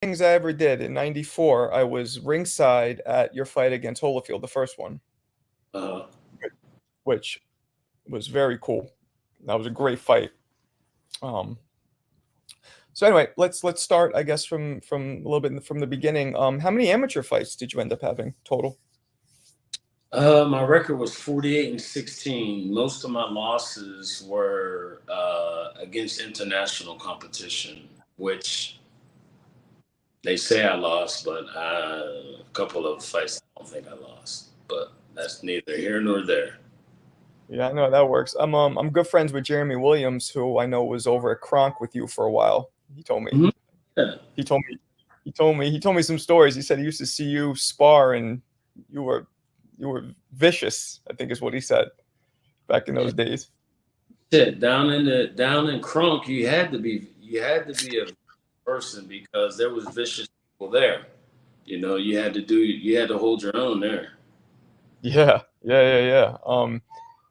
things I ever did in '94. I was ringside at your fight against Holyfield, the first one, Uh, which was very cool. That was a great fight. Um, so anyway, let's start, I guess, from a little bit from the beginning. How many amateur fights did you end up having total? my record was 48-16. Most of my losses were against international competition, which they say I lost, but a couple of fights I don't think I lost. But that's neither here nor there. Yeah, I know that works. I'm good friends with Jeremy Williams, who I know was over at Kronk with you for a while. He told me. Mhm. Yeah. He told me. He told me some stories. He said he used to see you spar, and you were you were vicious, I think is what he said back in Yeah. those days. Shit, down in Kronk, you had to be a person because there was vicious people there. You had to hold your own there. Yeah, yeah.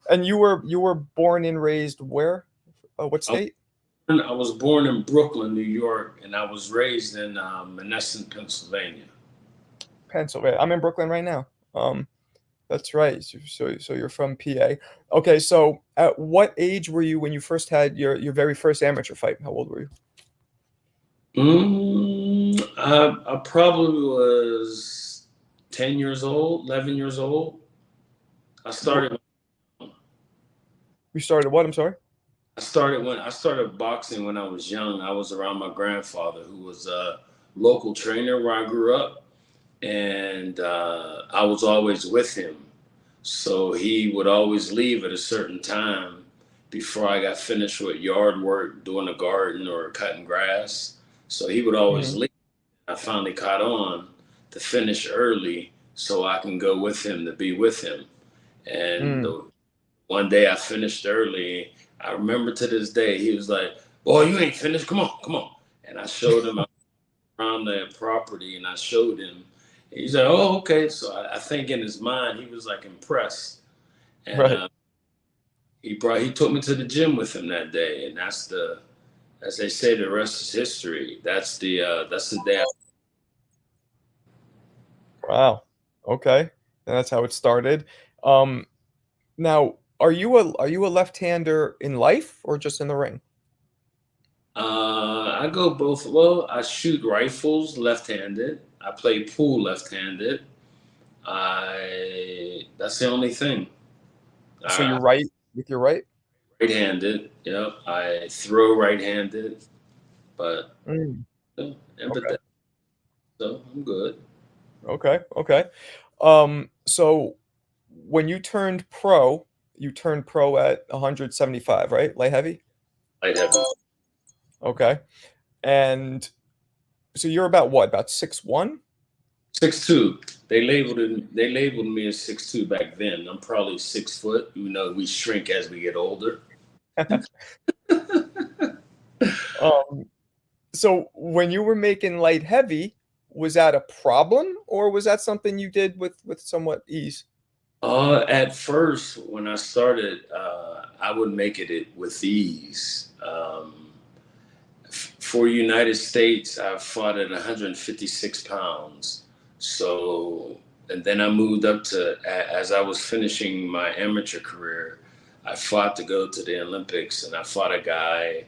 And you were born and raised where? What I, state? I was born in Brooklyn, New York, and I was raised in Menneson, Pennsylvania. Pennsylvania. I'm in Brooklyn right now. That's right. So you're from PA. Okay, so at what age were you when you first had your very first amateur fight? How old were you? I probably was 10 years old, 11 years old. I What started you started what? I'm sorry. I started boxing when I was young. I was around my grandfather, who was a local trainer where I grew up, and I was always with him. So he would always leave at a certain time before I got finished with yard work, doing the garden or cutting grass. So he would always Hmm. leave. I finally caught on to finish early so I can go with him to be with him. And Mm. the one day I finished early. I remember to this day, he was like, "Boy, you ain't finished. Come on, come on." And I showed him around the property and I showed him. He's like, "Oh, okay." So I think in his mind, he was like impressed. And Right. he took me to the gym with him that day. And as they say, the rest is history. That's the day. Wow. Okay. And that's how it started. Um, Now, are you a left-hander in life or just in the ring? I go both. Well, I shoot rifles left-handed. I play pool left-handed. I That's the only thing. So I you're right with your right? Right-handed. Yep. I throw right-handed, but Mm, okay. empathetic. So I'm good. Okay. So when you turned pro at 175, right? Light heavy? Light heavy. Okay. And so you're about what? About 6'1"? 6'2". They labeled me as 6'2" back then. I'm probably 6 foot. We shrink as we get older. Um, so when you were making light heavy, was that a problem or was that something you did with somewhat ease? At first, when I started, I would make it with ease. For United States, I fought at 156 pounds. So, and then I moved up to, as I was finishing my amateur career, I fought to go to the Olympics, and I fought a guy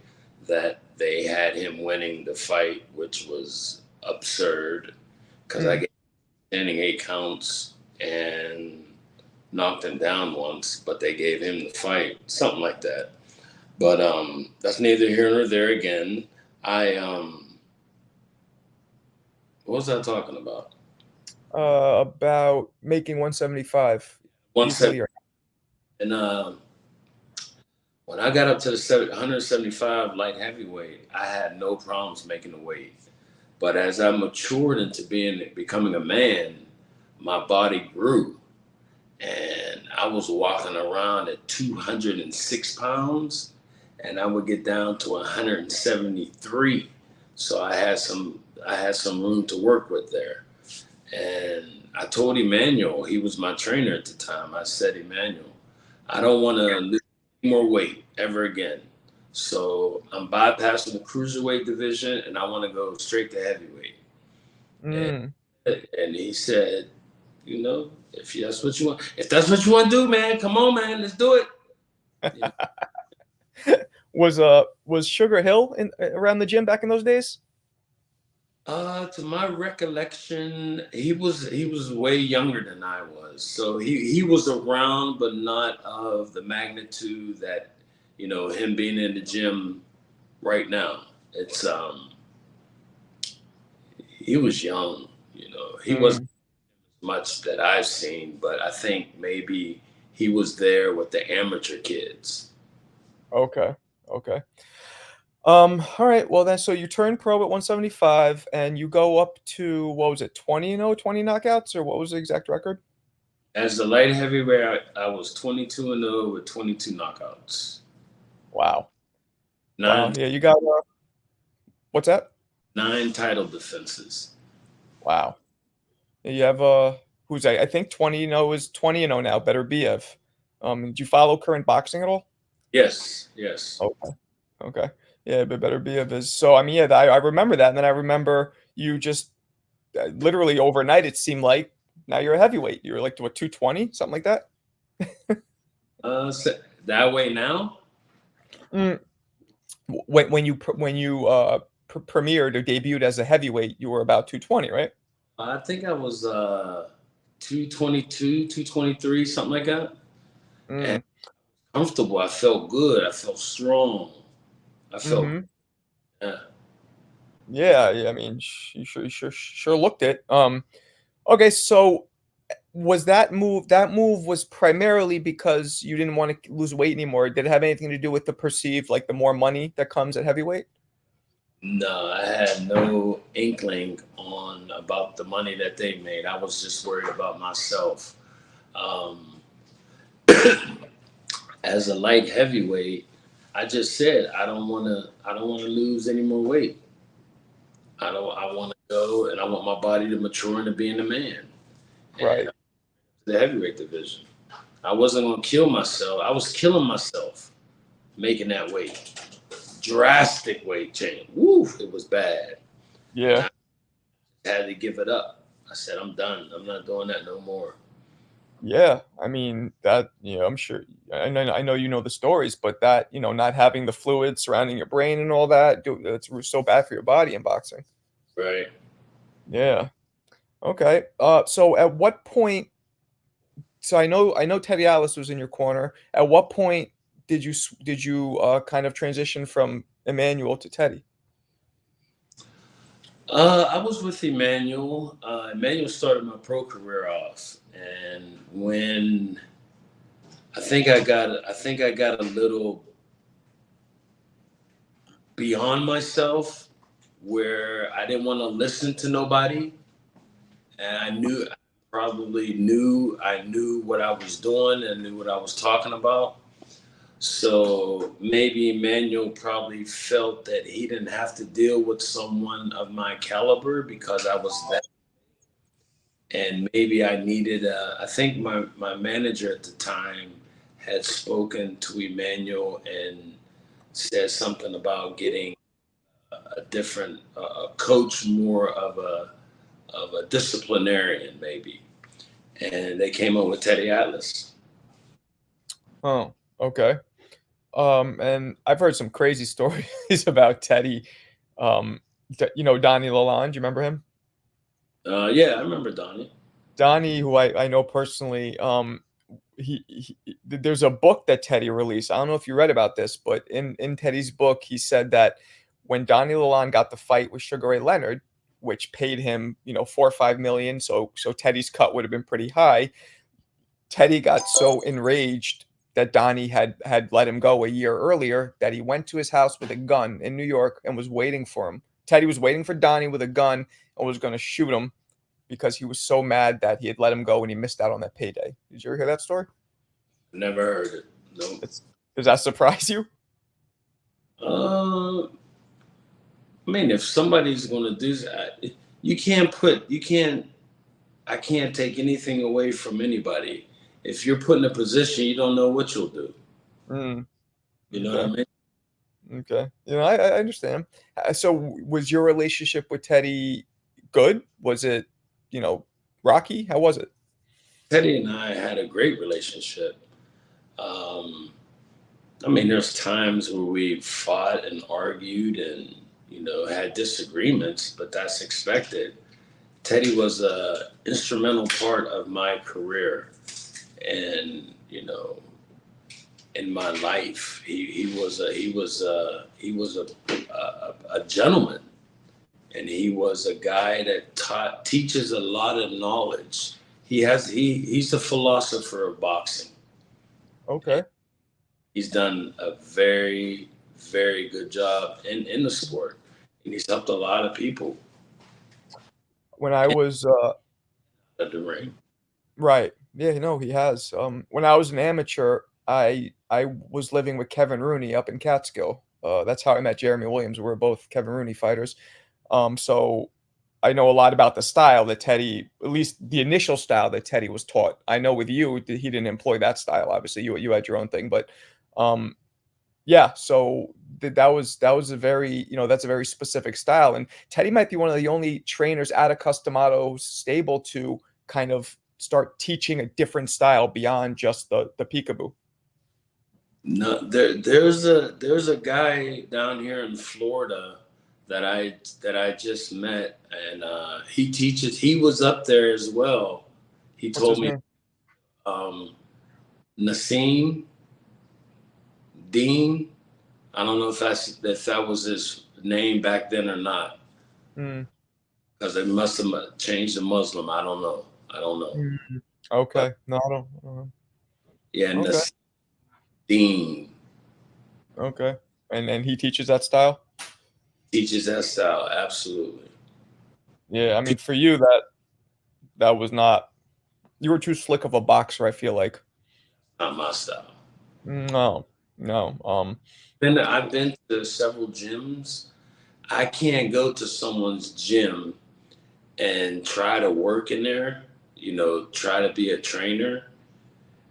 that they had him winning the fight, which was absurd because I Mm, gave standing 8 counts and knocked him down once, but they gave him the fight, something like that. But that's neither here nor there. Again, I what was I talking about? about making 175 One seven. easily or And when I got up to the 175 light heavyweight, I had no problems making the weight. But as I matured into becoming a man, my body grew, and I was walking around at 206 pounds, and I would get down to 173. So I had some room to work with there. And I told Emmanuel, he was my trainer at the time. I said, Emmanuel, I don't want to lose any more weight ever again. So I'm bypassing the cruiserweight division and I want to go straight to heavyweight. And, Mm. and he said, you know, if that's what you want to do, man, come on, man, let's do it. You know, Was Sugar Hill in around the gym back in those days? to my recollection, he was way younger than I was, so he was around, but not of the magnitude that him being in the gym right now. It's he was young, he wasn't Mm. much that I've seen, but I think maybe he was there with the amateur kids. Okay. Okay. All right. Well, then, so you turn pro at 175, and you go up to what was it, 20-0, 20 knockouts, or what was the exact record? As the light heavyweight, I was 22-0 with 22 knockouts, Wow. Wow. nine Yeah, you got what's that? nine title defenses. Wow. Yeah, you have who's I think 20-0 is 20-0 now. Better Biev. Did you follow current boxing at all? Yes, yes. Okay. Okay. Yeah, but Better Biev is so. I mean, yeah, I remember that, and then I remember you just literally overnight. It seemed like now you're a heavyweight. You were like to what, 220, something like that. So that way now, Mm. When you premiered or debuted as a heavyweight, you were about 220, right? I think I was 222, 223, something like that. And Mm. comfortable. I felt good. I felt strong. I felt, Mm-hmm. yeah. Yeah, yeah. I mean, you sure looked it. Okay, so was that move was primarily because you didn't want to lose weight anymore? Did it have anything to do with the perceived, like the more money that comes at heavyweight? No, I had no inkling on about the money that they made. I was just worried about myself. Um, as a light heavyweight, I just said I don't want to. I don't want to lose any more weight. I don't. I want to go, and I want my body to mature into being a man. And Right. the heavyweight division, I wasn't gonna kill myself. I was killing myself making that weight. Drastic weight change. Woo! It was bad, and Yeah. I had to give it up. I said, I'm done. I'm not doing that no more. Yeah. I mean, I'm sure I know you know the stories, but that, not having the fluid surrounding your brain and all that, dude, that's so bad for your body in boxing. Right. Yeah. Okay. So at what point so I know Teddy Atlas was in your corner. At what point did you kind of transition from Emmanuel to Teddy? I was with Emmanuel. Emmanuel started my pro career off, and when I think I got a little beyond myself, where I didn't want to listen to nobody, and I knew what I was doing and knew what I was talking about. So maybe Emmanuel probably felt that he didn't have to deal with someone of my caliber because I was that. And maybe I needed, I think my manager at the time had spoken to Emmanuel and said something about getting a different a coach, more of a disciplinarian, maybe. And they came up with Teddy Atlas. Oh, okay. And I've heard some crazy stories about Teddy. Donnie Lalonde. You remember him? Yeah, I remember Donnie. Donnie, who I know personally. There's a book that Teddy released. I don't know if you read about this, but in Teddy's book, he said that when Donnie Lalonde got the fight with Sugar Ray Leonard, which paid him, 4 or 5 million, so Teddy's cut would have been pretty high. Teddy got so enraged that Donnie had let him go a year earlier that he went to his house with a gun in New York and was waiting for him. Teddy was waiting for Donnie with a gun and was going to shoot him because he was so mad that he had let him go and he missed out on that payday. Did you ever hear that story? Never heard it. Nope. Does that surprise you? Uh, I mean, if somebody's going to do that, you can't. I can't take anything away from anybody. If you're put in a position, you don't know what you'll do. Mm, You know what I okay. mean? Okay. I understand. So was your relationship with Teddy good? Was it, you know, rocky? How was it? Teddy and I had a great relationship. Um, I mean, there's times where we fought and argued and, had disagreements, but that's expected. Teddy was a instrumental part of my career and, in my life. He was a gentleman, and he was a guy that teaches a lot of knowledge. He's a philosopher of boxing. Okay. He's done a very, very good job in the sport, and he's helped a lot of people When I was at the ring. right. Yeah, no, he has. When I was an amateur, I was living with Kevin Rooney up in Catskill. That's how I met Jeremy Williams. We were both Kevin Rooney fighters. So I know a lot about the style that Teddy, at least the initial style that Teddy was taught. I know with you, he didn't employ that style. Obviously, you had your own thing, but um, yeah. So that was a very, that's a very specific style, and Teddy might be one of the only trainers out of Customato's stable to kind of start teaching a different style beyond just the peekaboo. No, there's a guy down here in Florida that I just met, and he teaches. He was up there as well. He What's told his me, name? Nassim Dean. I don't know if that was his name back then or not, Mm, because they must have changed to Muslim. I don't know. I don't know. mm, But okay. No, I don't. yeah, Okay. Nassim Dean Okay. And he teaches that style. teaches that style. Absolutely. Yeah. I mean, for you, that was not. You were too slick of a boxer. I feel like. Not my style. No. No. I've been to several gyms. I can't go to someone's gym and try to work in there, try to be a trainer,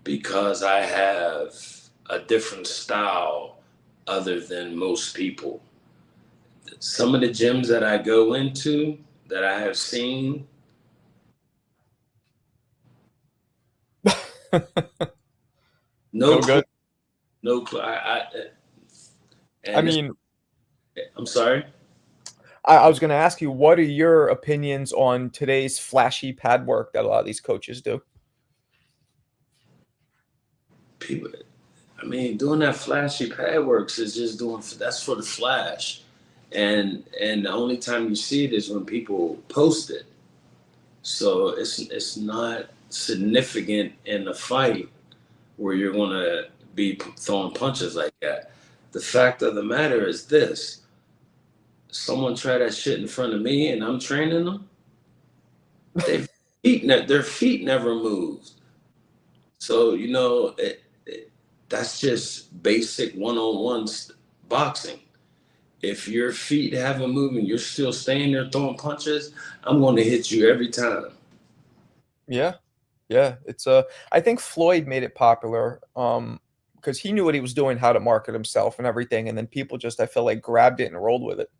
because I have a different style other than most people. Some of the gyms that I go into that I have seen, no No clue, good. no clue. I And mean, I'm sorry. I was going to ask you, what are your opinions on today's flashy pad work that a lot of these coaches do? People, I mean, doing that flashy pad works is just that's for the flash, and the only time you see it is when people post it. So it's not significant in the fight where you're gonna be throwing punches like that. The fact of the matter is this: someone try that shit in front of me, and I'm training them. Their feet never moved. So that's just basic one-on-one boxing. If your feet haven't moved and you're still staying there throwing punches, I'm going to hit you every time. Yeah. Yeah. I think Floyd made it popular because he knew what he was doing, how to market himself and everything. And then people just, I feel like, grabbed it and rolled with it.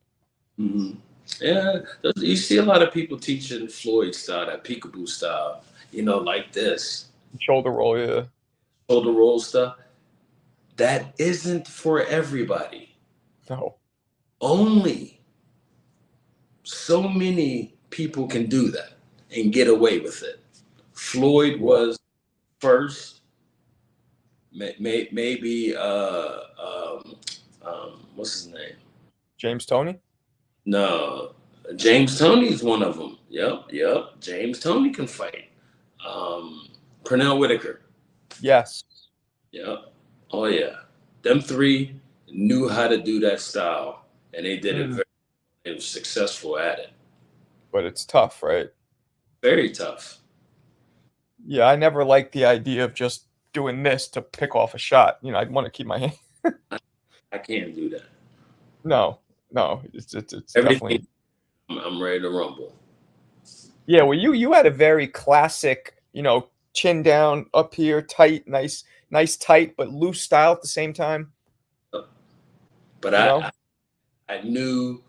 Hmm. Yeah, you see a lot of people teaching Floyd style, that peekaboo style, like this Shoulder roll. Yeah. shoulder roll stuff. That isn't for everybody. No. Only so many people can do that and get away with it. Floyd Yeah. was first, maybe what's his name? James Tony? No, James Tony's one of them. Yep. James Tony can fight. Um, Pernell Whitaker. Yes. Yep. Oh yeah. Them three knew how to do that style, and they did it Mm, very. They were successful at it. but it's tough, right? Very tough. Yeah. I never liked the idea of just doing this to pick off a shot. I'd want to keep my hand. I can't do that. No. No. It's Everything. definitely. I'm ready to rumble. Yeah. Well, you had a very classic, chin down, up here, tight, nice, tight, but loose style at the same time. But You know? I knew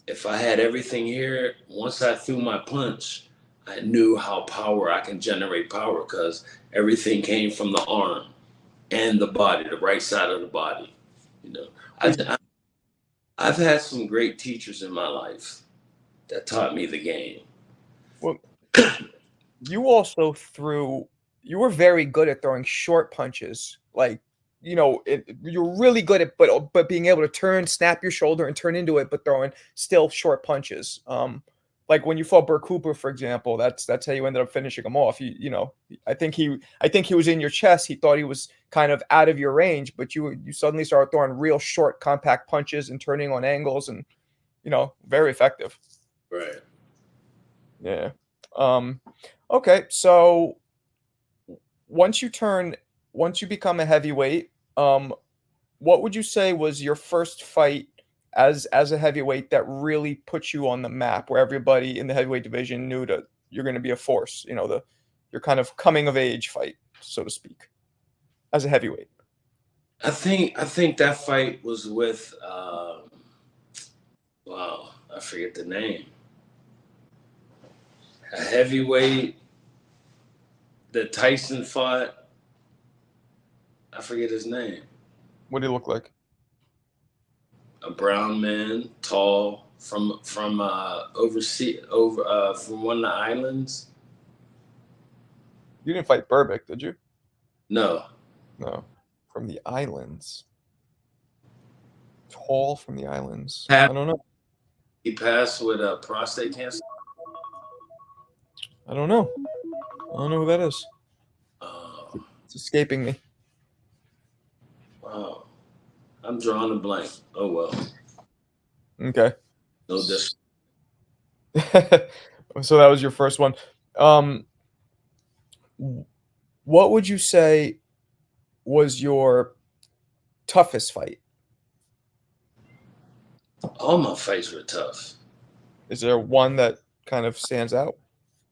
if I had everything here, once I threw my punch, I knew how I can generate power because everything came from the arm and the body, the right side of the body. You know, I've had some great teachers in my life that taught me the game. Well, you also threw. You were very good at throwing short punches. Like, you're really good at, but being able to turn, snap your shoulder, and turn into it, but throwing still short punches. Like when you fought Burke Cooper, for example, that's how you ended up finishing him off. I think he was in your chest. He thought he was kind of out of your range, but you suddenly started throwing real short, compact punches and turning on angles, and very effective. Right. Yeah. Um, okay, so once you turn, once you become a heavyweight, what would you say was your first fight as a heavyweight that really put you on the map, where everybody in the heavyweight division knew that you're going to be a force? Your kind of coming of age fight, so to speak, as a heavyweight. I think that fight was with wow, I forget the name. A heavyweight that Tyson fought. I forget his name. What do you look like? A brown man, tall, from overseas, from one of the islands. You didn't fight Burbick, did you? No, No, from the islands. Tall from the islands. Pa- I don't know. he passed with prostate cancer. I don't know. I don't know who that is. Oh, It's escaping me. wow, I'm drawing a blank. Oh well, Okay. no dis. So that was your first one. Um, what would you say was your toughest fight? All my fights were tough. Is there one that kind of stands out?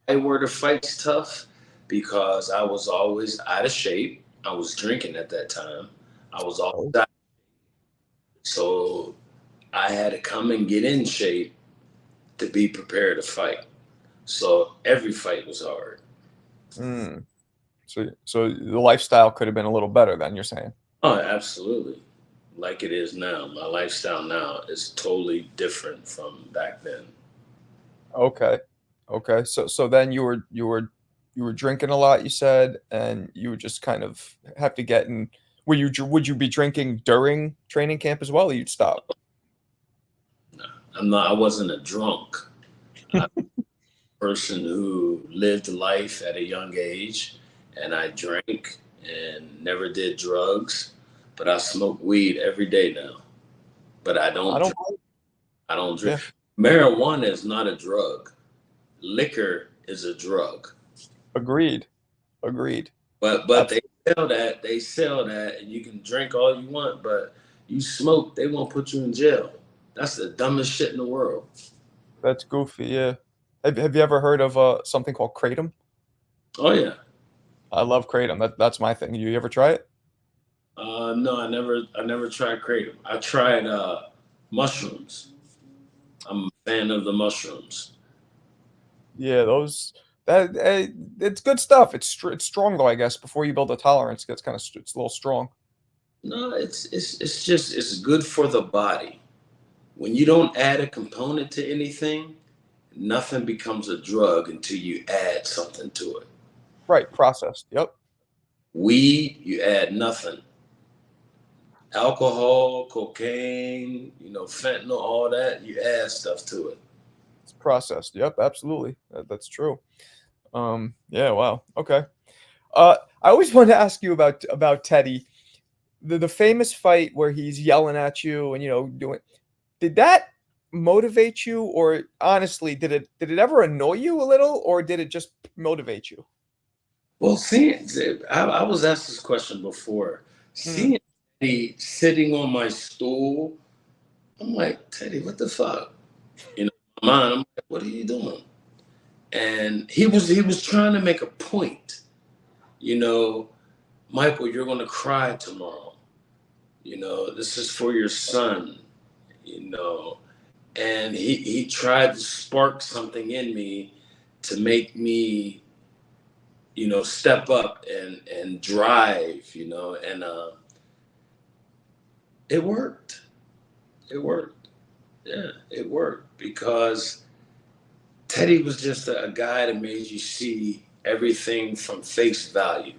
Why were the fights tough? Because I was always out of shape. I was drinking at that time. I was always Oh. out. So I had to come and get in shape to be prepared to fight. So every fight was hard. Mm. So the lifestyle could have been a little better then, you're saying? Oh, absolutely. Like it is now. My lifestyle now is totally different from back then. Okay. Okay. So then you were drinking a lot, you said, and you would just kind of have to get in. Would you be drinking during training camp as well, or you'd stop? No, I wasn't a drunk. I'm a person who lived life at a young age and I drank and never did drugs, but I smoke weed every day now. But I I don't don't. drink. I don't drink. Yeah. Marijuana is not a drug. Liquor is a drug. Agreed. Agreed. But Absolutely. they sell that and you can drink all you want, but you smoke, they won't put you in jail. That's the dumbest shit in the world. That's goofy. Yeah. Have you ever heard of something called kratom? Oh yeah. I love kratom. That's my thing. You ever try it? No, I never tried kratom. I tried mushrooms. I'm a fan of the mushrooms. Yeah, those that it's good stuff. It's strong though, I guess. Before you build a tolerance, it gets kind of it's a little strong. No, it's just it's good for the body. When you don't add a component to anything, nothing becomes a drug until you add something to it. Right, processed. Yep, Weed, you add nothing. Alcohol, cocaine, fentanyl, all that, you add stuff to it. it's processed. Yep, absolutely. That's true. Yeah, wow. Okay. I always wanted to ask you about Teddy, the famous fight where he's yelling at you and doing. Did that motivate you, or honestly, did it ever annoy you a little, or did it just motivate you? Well, seeing, I was asked this question before. Hmm. Seeing Teddy sitting on my stool, I'm like, Teddy, what the fuck? My mind, I'm like, what are you doing? And he was trying to make a point. You know, Michael, you're gonna cry tomorrow. This is for your son. You know, and he tried to spark something in me to make me, step up and drive, and it worked. It worked. Yeah, it worked because Teddy was just a guy that made you see everything from face value.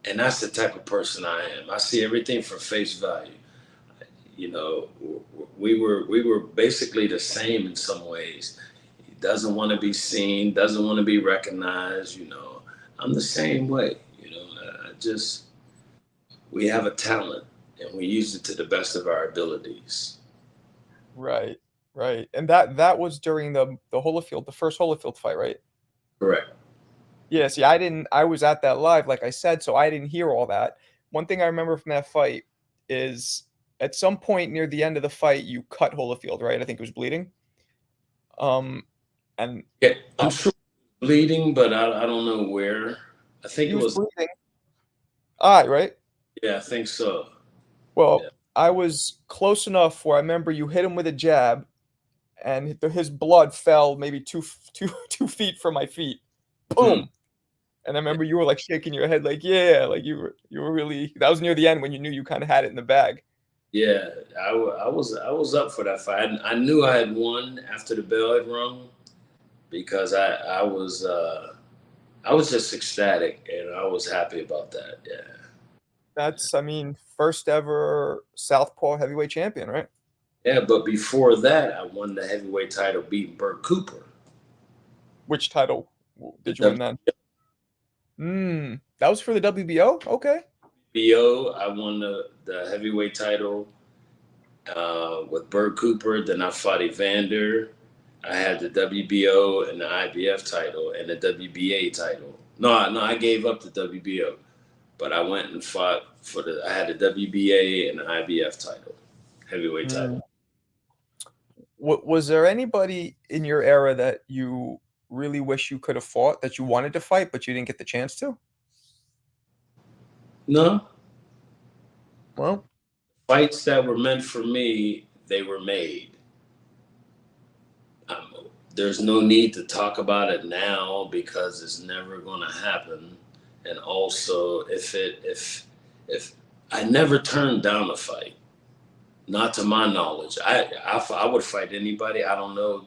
And that's the type of person I am. I see everything from face value. You know, we were basically the same in some ways. He doesn't want to be seen, doesn't want to be recognized. I'm the same way. I just we have a talent and we use it to the best of our abilities. Right, right, and that was during the Holyfield, the first Holyfield fight, right? Correct. Yeah, see, I was at that live, like I said, so I didn't hear all that. One thing I remember from that fight is at some point near the end of the fight, you cut Holyfield, right? I think he was bleeding. Um, and Yeah, I'm uh, sure bleeding, but I don't know where. I think he it was was. bleeding. Eye, right? Yeah, I think so. Yeah. Well, I was close enough where I remember you hit him with a jab, and his blood fell maybe 2 feet from my feet. Hmm. Boom. And I remember you were like shaking your head, like, yeah, like you were really. That was near the end when you knew you kind of had it in the bag. Yeah, I was up for that fight. I knew I had won after the bell had rung because I was just ecstatic and I was happy about that. Yeah. That's, I mean, first ever Southpaw heavyweight champion, right? Yeah, but before that, I won the heavyweight title beating Burt Cooper. Which title The did you win then? That was for the WBO. Okay. WBO, I won the heavyweight title with Burt Cooper. Then I fought Evander. I had the WBO and the IBF title and the WBA title. No, I gave up the WBO, but I went and fought for I had the WBA and the IBF title, heavyweight Mm. title. Was there anybody in your era that you really wish you could have fought that you wanted to fight but you didn't get the chance to? No, Well, fights that were meant for me, they were made. Um, there's no need to talk about it now because it's never going to happen. And also, if I never turned down a fight, not to my knowledge, I would fight anybody. I don't know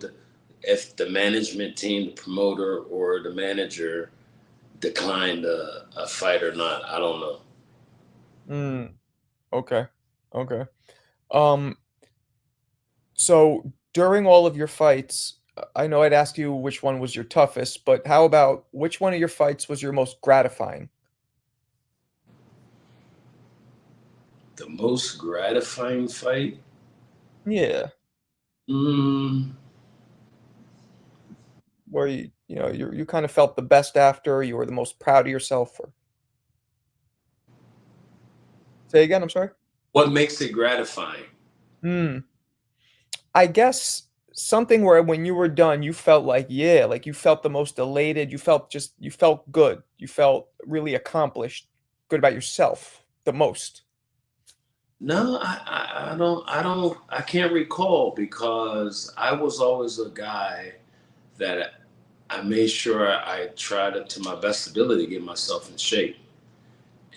if the management team, the promoter, or the manager declined a fight or not. I don't know. mm, okay. Okay. Um, so during all of your fights, I know I'd ask you which one was your toughest, but how about which one of your fights was your most gratifying? The most gratifying fight. Yeah. Mm, Where you kind of felt the best after, you were the most proud of yourself for. Say again, I'm sorry? what makes it gratifying? Hmm. I guess something where when you were done, you felt like, yeah, like you felt the most elated. You felt good. You felt really accomplished, good about yourself the most. No, I can't recall because I was always a guy that I made sure I tried to my best ability to get myself in shape.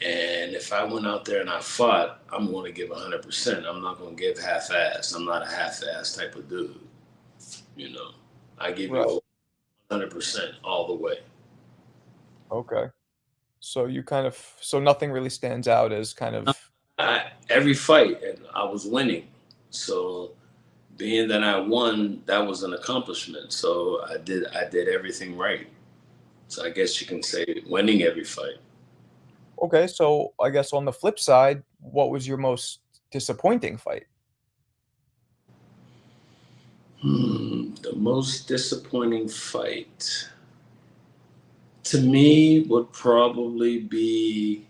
And if I went out there and I fought, I'm going to give 100%. I'm not going to give half-ass. I'm not a half-ass type of dude. You know, I give you Right. 100% all the way. Okay. So so nothing really stands out as kind of. Every fight, and I was winning. So being that I won, that was an accomplishment. So I did everything right. So I guess you can say winning every fight. Okay, so I guess on the flip side, what was your most disappointing fight? The most disappointing fight to me would probably be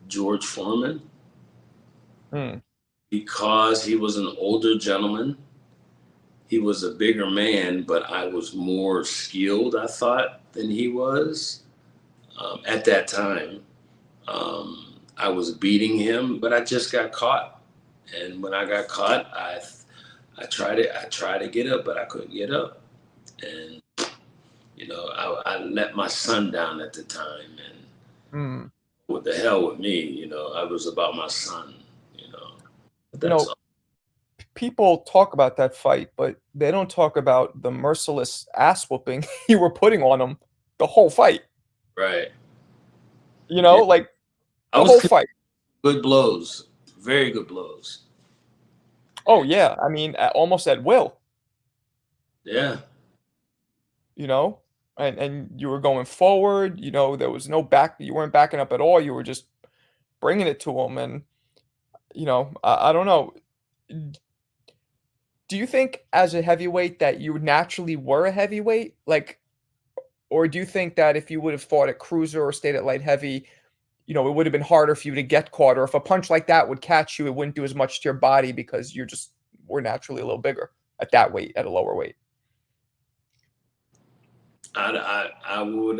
George Foreman Hmm. because he was an older gentleman. He was a bigger man, but I was more skilled, I thought, than he was at that time. I was beating him, but I just got caught. And when I got caught, I tried to get up, but I couldn't get up. And, I let my son down at the time. And Mm. what the hell with me, I was about my son, you know. But You that's know, all. people talk about that fight, but they don't talk about the merciless ass whooping you were putting on him the whole fight. Right. You Yeah. know, like I the was whole connecting fight. good blows, very good blows. Oh And yeah, I mean, almost at will. yeah, You know, and you were going forward. You know, there was no back. You weren't backing up at all. You were just bringing it to him, and I don't know. Do you think as a heavyweight that you naturally were a heavyweight? Like, or do you think that if you would have fought at cruiser or stayed at light heavy, it would have been harder for you to get caught, or if a punch like that would catch you, it wouldn't do as much to your body because you're just were naturally a little bigger at that weight, at a lower weight, I would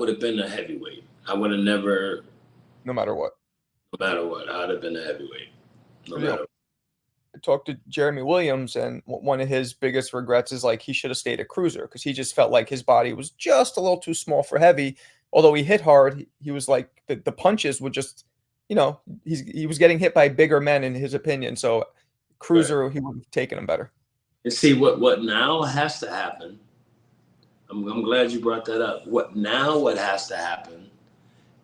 have been a heavyweight. I would have never, no matter what. no matter what, I'd have been a heavyweight, no You know, matter. I talked to Jeremy Williams, and one of his biggest regrets is like he should have stayed at cruiser because he just felt like his body was just a little too small for heavy. Although he hit hard, he was like the punches would just, he was getting hit by bigger men in his opinion. So Right. cruiser, he would have taken him better. And see what now has to happen. I'm glad you brought that up. What has to happen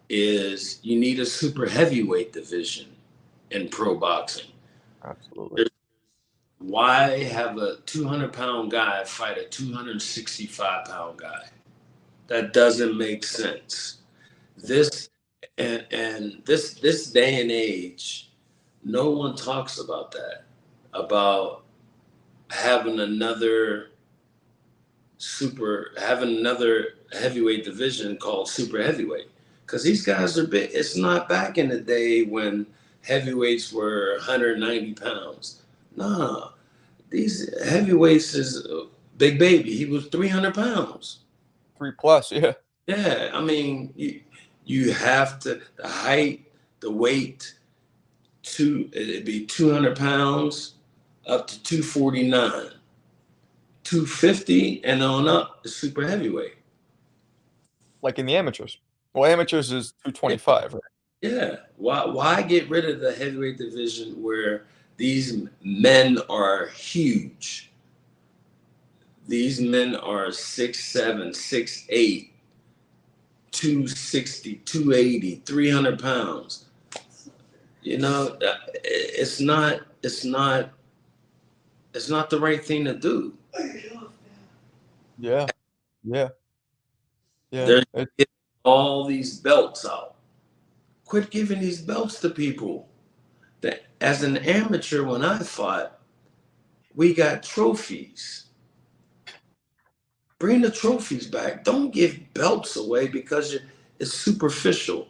is you need a super heavyweight division in pro boxing. Absolutely. Why have a 200-pound guy fight a 265-pound guy? That doesn't make sense. This and this day and age, no one talks about that. About having having another heavyweight division called super heavyweight, because these guys are big. It's not back in the day when heavyweights were 190 pounds. Nah, these heavyweights is Big Baby. He was 300 pounds. 3 plus, yeah. Yeah, I mean, you have to the height, the weight. It'd be 200 pounds up to 249, 250 and on up is super heavyweight. Like in the amateurs. Well, amateurs is Yeah, 225, right? yeah. Why get rid of the heavyweight division where these men are huge? These men are 6'7", 6'8", 260, 280, 300 pounds. It's not the right thing to do. Yeah, yeah, yeah. They're giving all these belts out. Quit giving these belts to people. That as an amateur, when I fought, we got trophies. Bring the trophies back. Don't give belts away because it's superficial.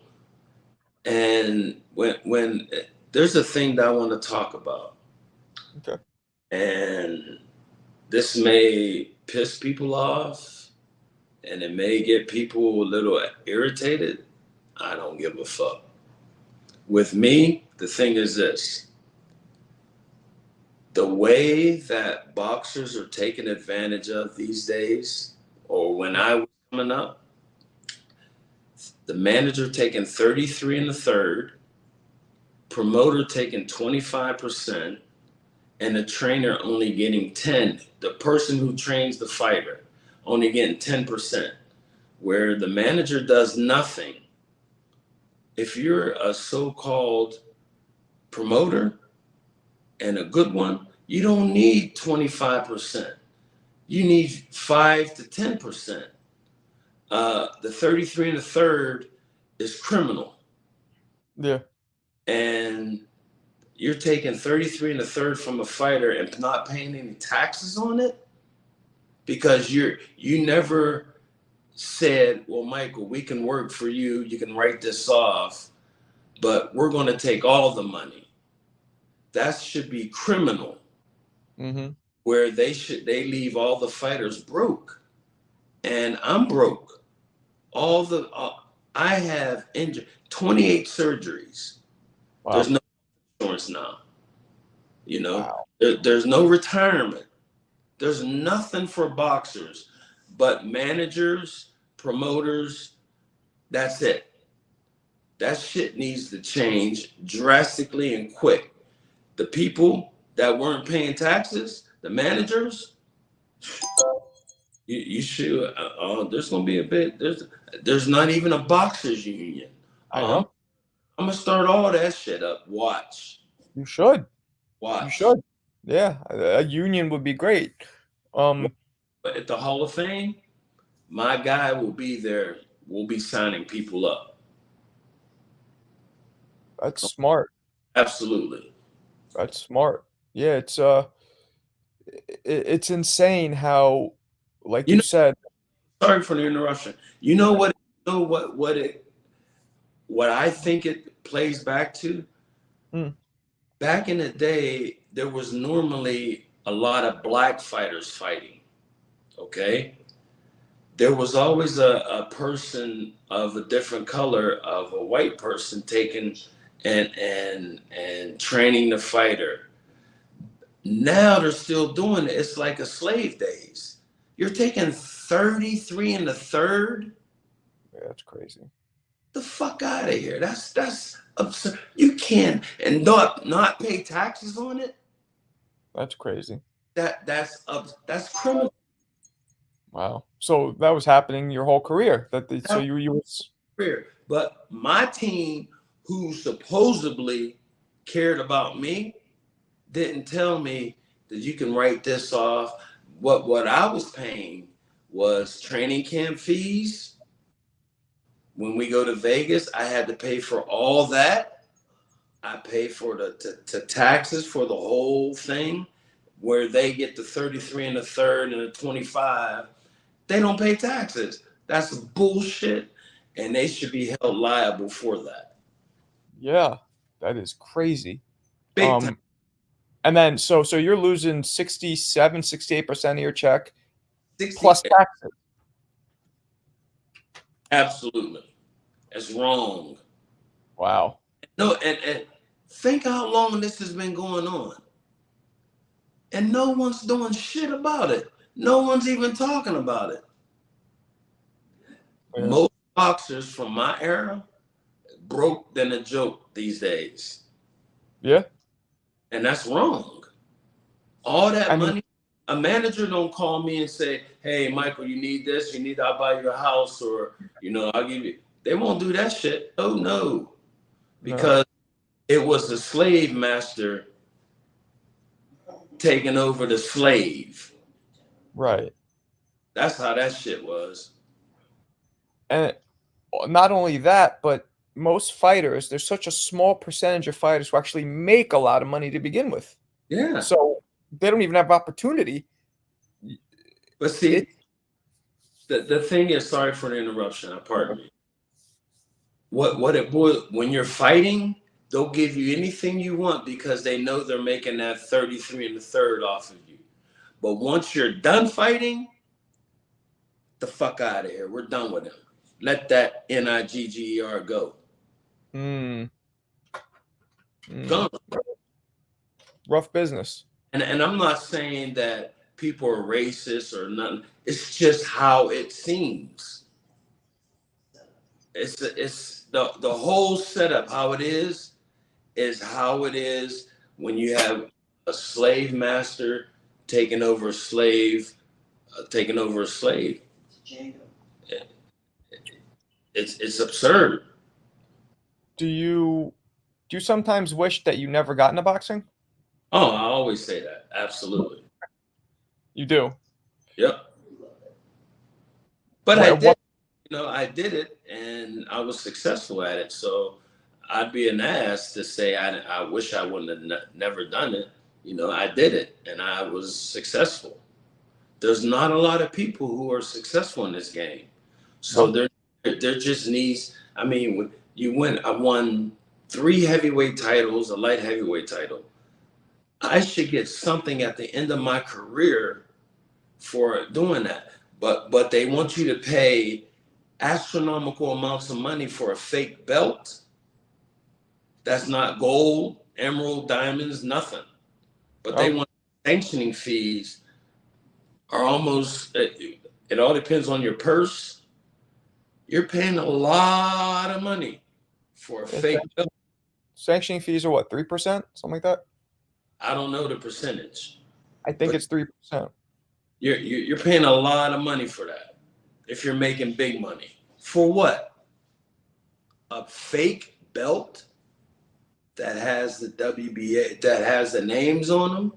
And when there's a thing that I want to talk about, Okay. and this may piss people off, and it may get people a little irritated. I don't give a fuck. With me, the thing is this: the way that boxers are taken advantage of these days, or when I was coming up, the manager taking 33 in the third, promoter taking 25%, and the trainer only getting 10. The person who trains the fighter only getting 10%, where the manager does nothing. If you're a so-called promoter and a good one, you don't need 25%. You need 5 to 10%. The 33 and a third is criminal. Yeah. And you're taking 33 and a third from a fighter and not paying any taxes on it because you never said, well, Michael, we can work for you. You can write this off, but we're going to take all the money. That should be criminal, Mm-hmm. where they leave all the fighters broke. And I'm broke. I have injured 28 surgeries. There's Wow. no insurance now. You know, Wow. there's no retirement. There's nothing for boxers but managers, promoters. That's it. That shit needs to change drastically and quick. The people that weren't paying taxes, the managers, you should. There's gonna be a bit. There's not even a boxers union. I Um, know. I'm gonna start all that shit up. Watch, You should. You watch. should. Yeah, a union would be great. Um, But at the Hall of Fame, my guy will be there. Will be signing people up. that's smart. Absolutely. That's smart. Yeah, it's insane how, like You you know, said. sorry for the interruption. You know what? You know what I think it plays back to? Mm, Back in the day, there was normally a lot of black fighters fighting. Okay, there was always a person of a different color of a white person taking and training the fighter. Now they're still doing it. It's like a slave days. You're taking 33 in the third. yeah, that's crazy. The fuck out of here. That's absurd. You can't and not pay taxes on it. That's crazy. That's criminal. Wow. So that was happening your whole career. So That's you fair. But my team, who supposedly cared about me, didn't tell me that you can write this off. What I was paying was training camp fees. When we go to Vegas, I had to pay for all that. I pay for the taxes for the whole thing, where they get the 33 and the third and the 25. They don't pay taxes. That's bullshit, and they should be held liable for that. yeah, that is crazy. Big time. Um, and then so you're losing 67, 68% of your check 60. plus taxes. Absolutely. That's wrong. Wow. No, and think how long this has been going on. And no one's doing shit about it. No one's even talking about it. Yeah. Most boxers from my era broke than a joke these days. Yeah. And that's wrong. All that I mean, money, a manager don't call me and say, hey, Michael, you need this, you need I'll buy you a house, or I'll give you. They won't do that shit. Oh no. no. Because it was the slave master taking over the slave. Right. That's how that shit was. And not only that, but most fighters, there's such a small percentage of fighters who actually make a lot of money to begin with. Yeah. So they don't even have opportunity. But It see, the thing is, sorry for the interruption, pardon me. What it boils, when you're fighting, they'll give you anything you want because they know they're making that 33 and the third off of you. But once you're done fighting, the fuck out of here. We're done with him. Let that NIGGER go. mm, mm, Gone. rough business. And I'm not saying that people are racist or nothing. It's just how it seems. It's the whole setup. How it is how it is when you have a slave master taking over a slave, taking over a slave. It's absurd. Do you sometimes wish that you never got into boxing? Oh, I always say that. Absolutely. You do. Yep. But I What? did. I did it and I was successful at it. So I'd be an ass to say I wish I wouldn't have never done it. I did it and I was successful. There's not a lot of people who are successful in this game. So No. there just needs, I mean, I won 3 heavyweight titles, a light heavyweight title. I should get something at the end of my career for doing that. But they want you to pay astronomical amounts of money for a fake belt. That's not gold, emerald, diamonds, nothing. but they Oh, want sanctioning fees are almost. It all depends on your purse. You're paying a lot of money for a yeah, fake belt. sanctioning fees are what, 3%, something like that? I don't know the percentage, I think but it's 3%. you're paying a lot of money for that. If you're making big money, for what? A fake belt that has the WBA, that has the names on them.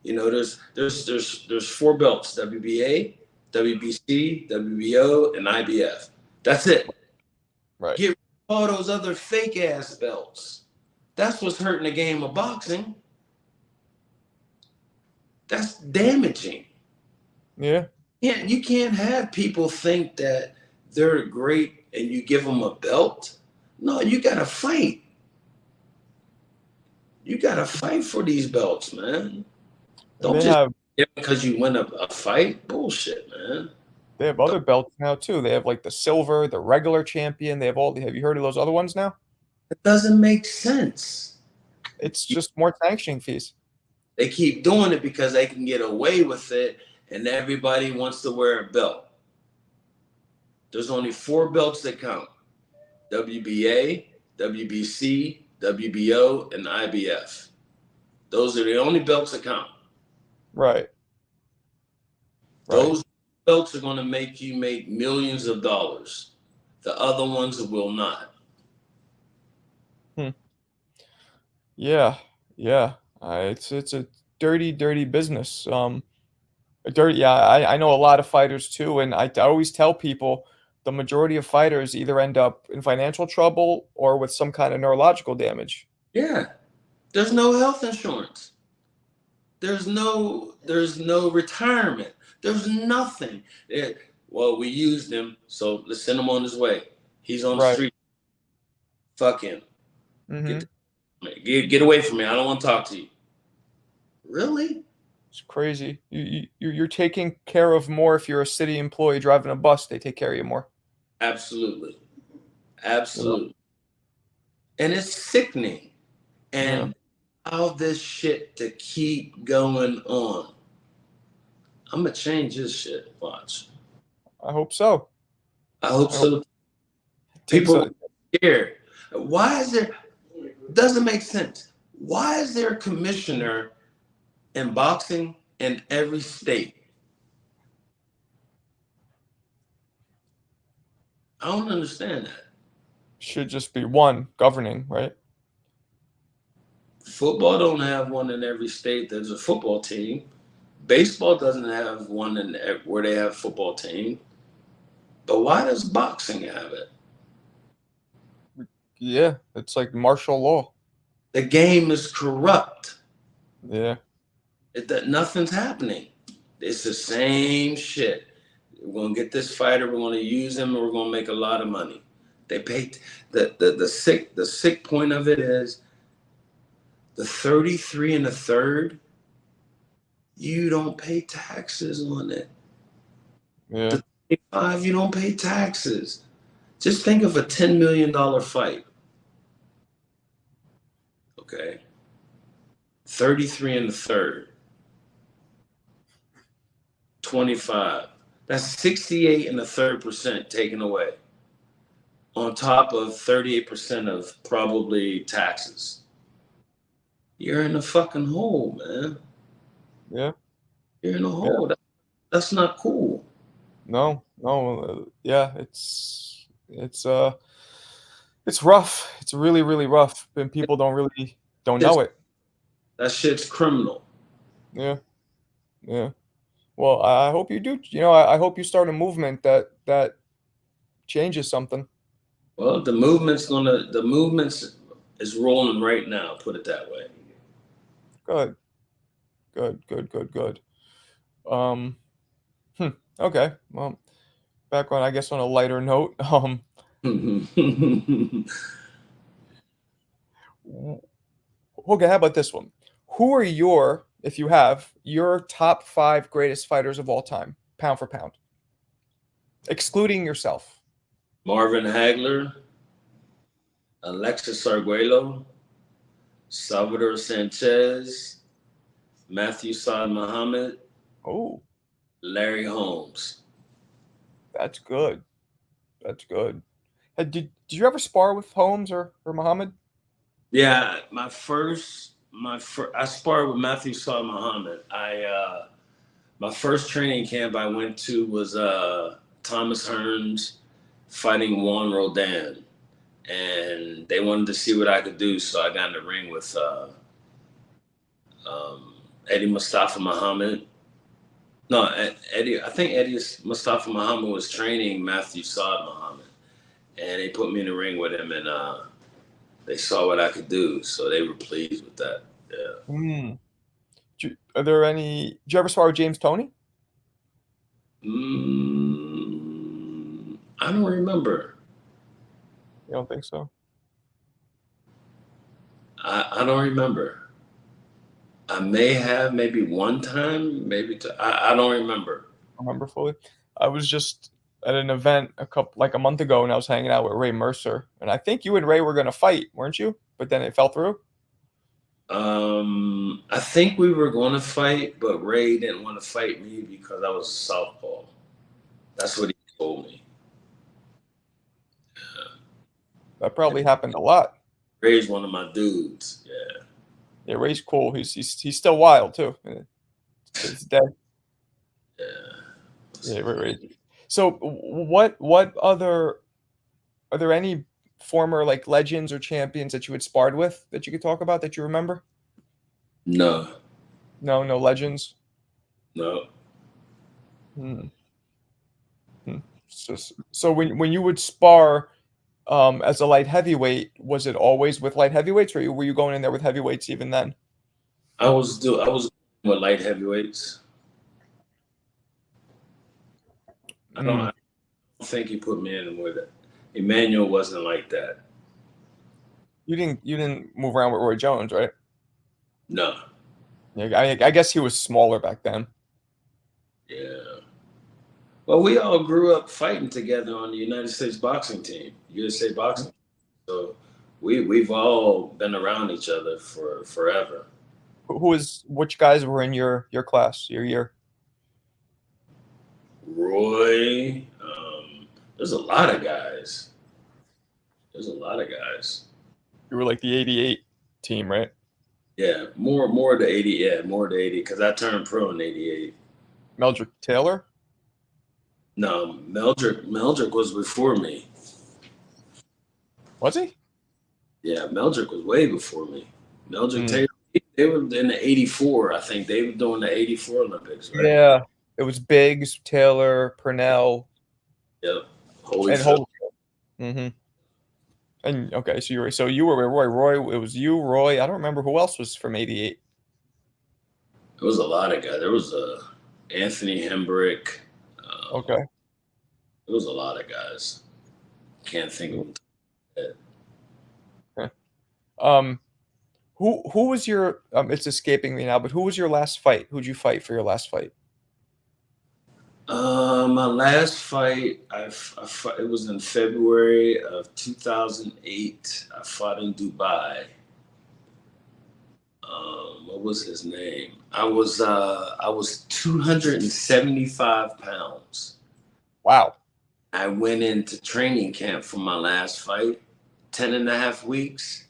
You know, there's four belts: WBA, WBC, WBO, and IBF. That's it. Right. Get rid of all those other fake ass belts. That's what's hurting the game of boxing. That's damaging. Yeah. You can't have people think that they're great and you give them a belt. No, you gotta fight. You gotta fight for these belts, man. And Don't just get because you win a fight. Bullshit, man. they have other belts now too. They have like the silver, the regular champion. They have all. Have you heard of those other ones now? It doesn't make sense. It's just more sanctioning fees. They keep doing it because they can get away with it, and everybody wants to wear a belt. There's only four belts that count: WBA, WBC, WBO, and IBF. Those are the only belts that count. Right. Right. Those belts are going to make you make millions of dollars. The other ones will not. Hmm. Yeah. Yeah. It's a dirty, dirty business. Dirty. Yeah. I know a lot of fighters too, and I always tell people the majority of fighters either end up in financial trouble or with some kind of neurological damage. Yeah. There's no health insurance. There's no retirement. There's nothing. Well, we used him, so let's send him on his way. He's on the Right. street. Fuck him. Mm-hmm. Get away from me. I don't want to talk to you. Really? It's crazy. You're taking care of more if you're a city employee driving a bus. They take care of you more. Absolutely. Yeah. Absolutely. And it's sickening. Yeah. And all this shit to keep going on. I'm gonna change this shit. Watch. I hope so. I hope I hope so. it takes People a. are scared. Why is there? Doesn't make sense. Why is there a commissioner in boxing in every state? I don't understand that. Should just be one governing, right? Football don't have one in every state. There's a football team. Baseball doesn't have one in where they have football team. But why does boxing have it? Yeah, it's like martial law. The game is corrupt. Yeah. Nothing's happening. It's the same shit. We're gonna get this fighter. We're gonna use him. And we're gonna make a lot of money. They pay. The sick point of it is the 33 and the third. You don't pay taxes on it. Yeah. The 25, you don't pay taxes. Just think of a $10 million fight. Okay, 33 and the third. 25. That's 68 and a third percent taken away, on top of 38% of probably taxes. You're in a fucking hole, man. Yeah. You're in a Yeah. hole. That's not cool. No. No. Yeah. It's rough. It's really, really rough, and people don't It's, know it. that shit's criminal. Yeah. Yeah. Well, I hope you do. I hope you start a movement that changes something. Well, the movements is rolling right now, put it that way. Good. Good. Good. Good. Good. Um. Hmm, okay. Well, back on, I guess, on a lighter note. Okay. How about this one? Who are if you have your top five greatest fighters of all time, pound for pound, excluding yourself? Marvin Hagler, Alexis Arguello, Salvador Sanchez, Matthew Saad Muhammad, Oh, Larry Holmes. that's good. That's good. Did you ever spar with Holmes or Muhammad? Yeah, I sparred with Matthew Saad Muhammad. My first training camp I went to was Thomas Hearns fighting Juan Rodan, and they wanted to see what I could do, so I got in the ring with um, Eddie Mustafa Muhammad. No, Eddie. I think Eddie Mustafa Muhammad was training Matthew Saad Muhammad, and they put me in the ring with him, and they saw what I could do, so they were pleased with that. Yeah. Hmm. Are there any? Did you ever spar with James Toney? I don't remember. You don't think so? I don't remember. I may have maybe one time, maybe two. I don't remember. Remember fully. I was just at an event like a month ago, and I was hanging out with Ray Mercer, and I think you and Ray were gonna fight, weren't you? But then it fell through. I think we were going to fight, but Ray didn't want to fight me because I was a southpaw. That's what he told me. That probably happened a lot. Ray's one of my dudes. Yeah. Yeah, Ray's cool. He's still wild too. It's dead. Yeah. Yeah, Ray. So what other are there any former like legends or champions that you had sparred with that you could talk about that you remember? No, No, no legends. no. Hmm. Hmm. So when you would spar as a light heavyweight, was it always with light heavyweights, or were you going in there with heavyweights even then? I was with light heavyweights. Mm. I don't think he put me in with it. Emmanuel wasn't like that. You didn't move around with Roy Jones, right? No. Yeah, I guess he was smaller back then. Yeah. Well, we all grew up fighting together on the United States boxing team, USA boxing. So we've all been around each other for forever. Which guys were in your class, your year? Roy, there's a lot of guys. There's a lot of guys. You were like the '88 team, right? Yeah, more the 80. Yeah, more the 80 because I turned pro in 88. Meldrick Taylor? No, Meldrick was before me. Was he? Yeah, Meldrick was way before me. Meldrick Mm. Taylor, they were in the 84. I think they were doing the 84 Olympics, right? Yeah. It was Biggs, Taylor, Purnell, Yep. and Holyfield. Holt. Hmm. And okay, so you were with Roy. Roy, it was you, Roy. I don't remember who else was from '88. There was a lot of guys. There was Anthony Hembrick. Okay. There was a lot of guys. Can't think of them. Okay. Um, who was your? It's escaping me now. But who was your last fight? Who'd you fight for your last fight? My last fight, it was in February of 2008. I fought in Dubai. What was his name? I was 275 pounds. Wow. I went into training camp for my last fight, 10 and a half weeks,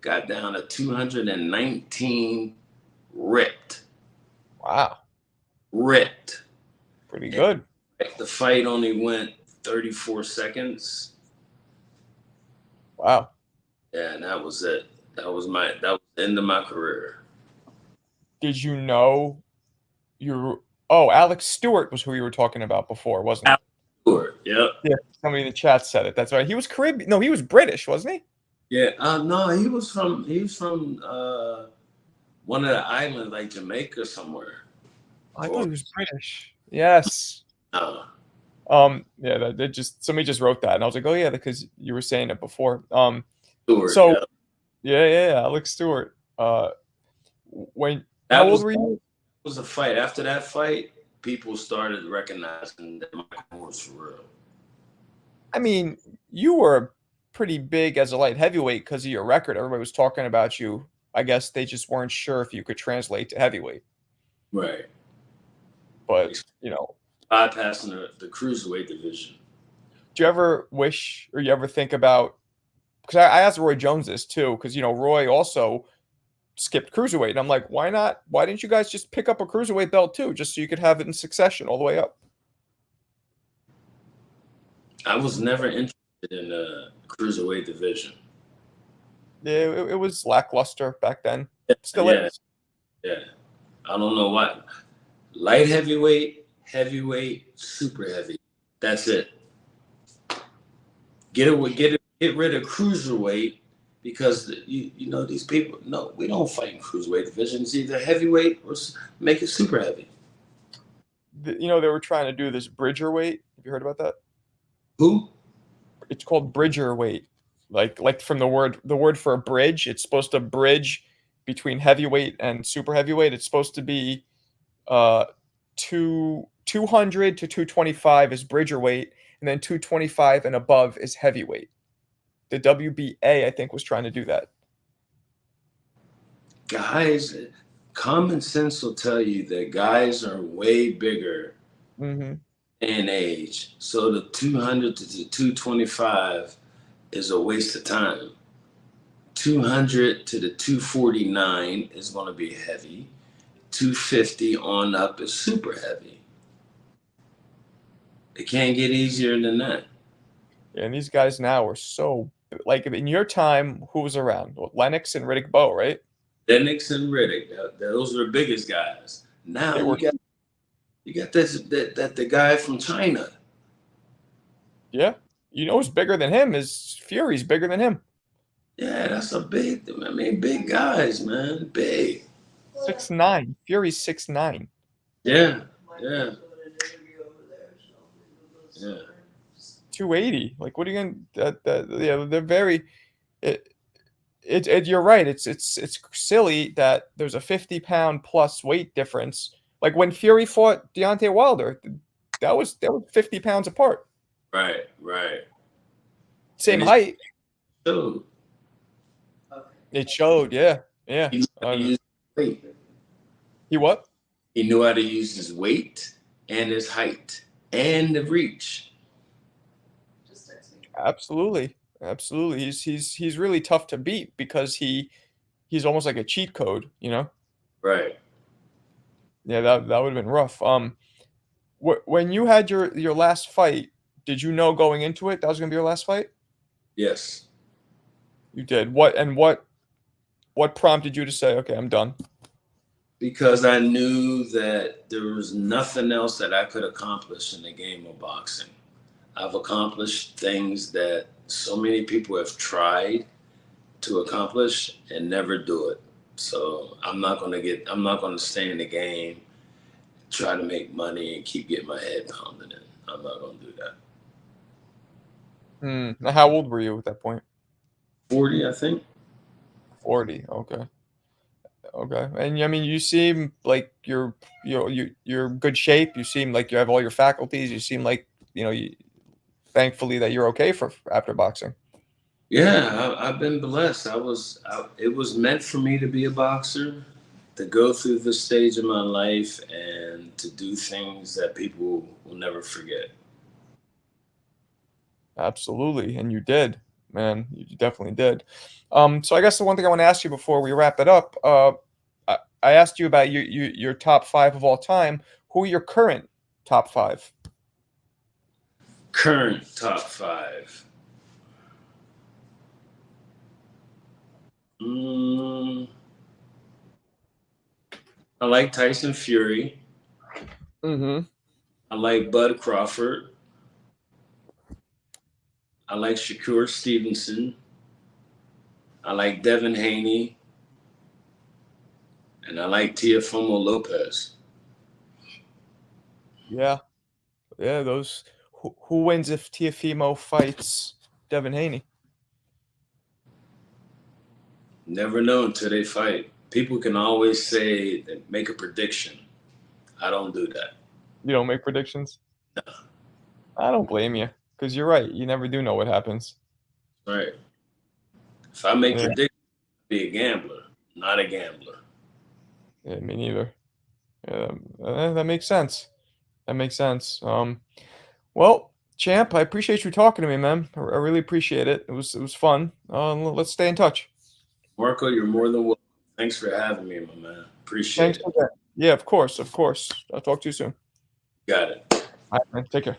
got down to 219, ripped, Wow. ripped. Pretty And good. the fight only went 34 seconds. Wow. Yeah, and that was it. That was the end of my career. Did you know you? Oh, Alex Stewart was who you were talking about before, wasn't it? Alex Stewart, yep. Yeah. Somebody in the chat said it. That's right. He was Caribbean. No, he was British, wasn't he? Yeah, no, he was from one of the islands, like Jamaica somewhere. I thought he was British. Yes. Uh, Yeah, that just somebody just wrote that, and I was like, oh yeah, because you were saying it before. Stewart, So yeah. yeah, Alex Stewart. That How old was were you? a fight. After that fight, people started recognizing that Michael Moore was for real. I mean, you were pretty big as a light heavyweight because of your record. Everybody was talking about you. I guess they just weren't sure if you could translate to heavyweight. Right. But, It's you know, bypassing the cruiserweight division. do you ever wish or you ever think about, because I asked Roy Jones this too, because, you know, Roy also skipped cruiserweight. And I'm like, why not? Why didn't you guys just pick up a cruiserweight belt too, just so you could have it in succession all the way up? I was never interested in the cruiserweight division. Yeah, it was lackluster back then. Still Yeah, is. yeah. I don't know why. Light heavyweight, heavyweight, super heavy. That's it. Get rid of cruiserweight because you know these people. No, we don't fight in cruiserweight divisions. Either heavyweight or make it super heavy. You know, they were trying to do this bridger weight. Have you heard about that? Who? It's called bridger weight. Like from the word for a bridge, it's supposed to bridge between heavyweight and super heavyweight. It's supposed to be uh 200 to 225 is bridger weight, and then 225 and above is heavyweight. The WBA, I think, was trying to do that. Guys, common sense will tell you that guys are way bigger Hmm. in age. So the 200 to the 225 is a waste of time. 200 to the 249 is going to be heavy. 250 on up is super heavy. It can't get easier than that. And these guys now are so, like, in your time, who was around? Well, Lennox and Riddick Bowe, right? Lennox and Riddick, those are the biggest guys. Now They were, you got this that the guy from China. yeah. You know who's bigger than him is Fury's bigger than him. Yeah, that's a big. I mean, big guys, man, big. 6'9". Fury's 6'9". Yeah, yeah, yeah. 280. Like, what are you gonna? Yeah, they're very. It, you're right. It's silly that there's a 50-pound plus weight difference. Like when Fury fought Deontay Wilder, that was 50 pounds apart. Right, right. Same And it's height. so It showed. Yeah, yeah. he knew how to use weight. He what? He knew how to use his weight and his height and the reach. Absolutely, absolutely. He's really tough to beat because he's almost like a cheat code. You know. Right. Yeah, that would have been rough. When you had your last fight, did you know going into it that was gonna be your last fight? Yes. You did. What prompted you to say, okay, I'm done? Because I knew that there was nothing else that I could accomplish in the game of boxing. I've accomplished things that so many people have tried to accomplish and never do it. So I'm not gonna stay in the game, try to make money and keep getting my head pounded in. I'm not gonna do that. Now, how old were you at that point? 40, I think. 40. Okay. Okay. And I mean, you seem like you're in good shape. You seem like you have all your faculties. You seem like, thankfully that you're okay for after boxing. Yeah, I've been blessed. It was meant for me to be a boxer, to go through this stage of my life and to do things that people will never forget. Absolutely. And you did, man. You definitely did. So I guess the one thing I want to ask you before we wrap it up, I asked you about your top five of all time. Who are your current top five? Current top five. Mm, I like Tyson Fury. Mm-hmm. I like Bud Crawford. I like Shakur Stevenson. I like Devin Haney. And I like Teofimo Lopez. Yeah. Yeah, those who wins if Tiafimo fights Devin Haney? Never know until they fight. People can always say that make a prediction. I don't do that. You don't make predictions? I don't blame you because you're right. You never do know what happens. Right. If I make Yeah, predictions, I'll be a gambler, not a gambler. yeah, me neither. That makes sense. That makes sense. Well, champ, I appreciate you talking to me, man. I really appreciate it. It was fun. Let's stay in touch. Marco, you're more than welcome. Thanks for having me, my man. Appreciate Thanks it. again. Yeah, of course, of course. I'll talk to you soon. Got it. All right, man. Take care.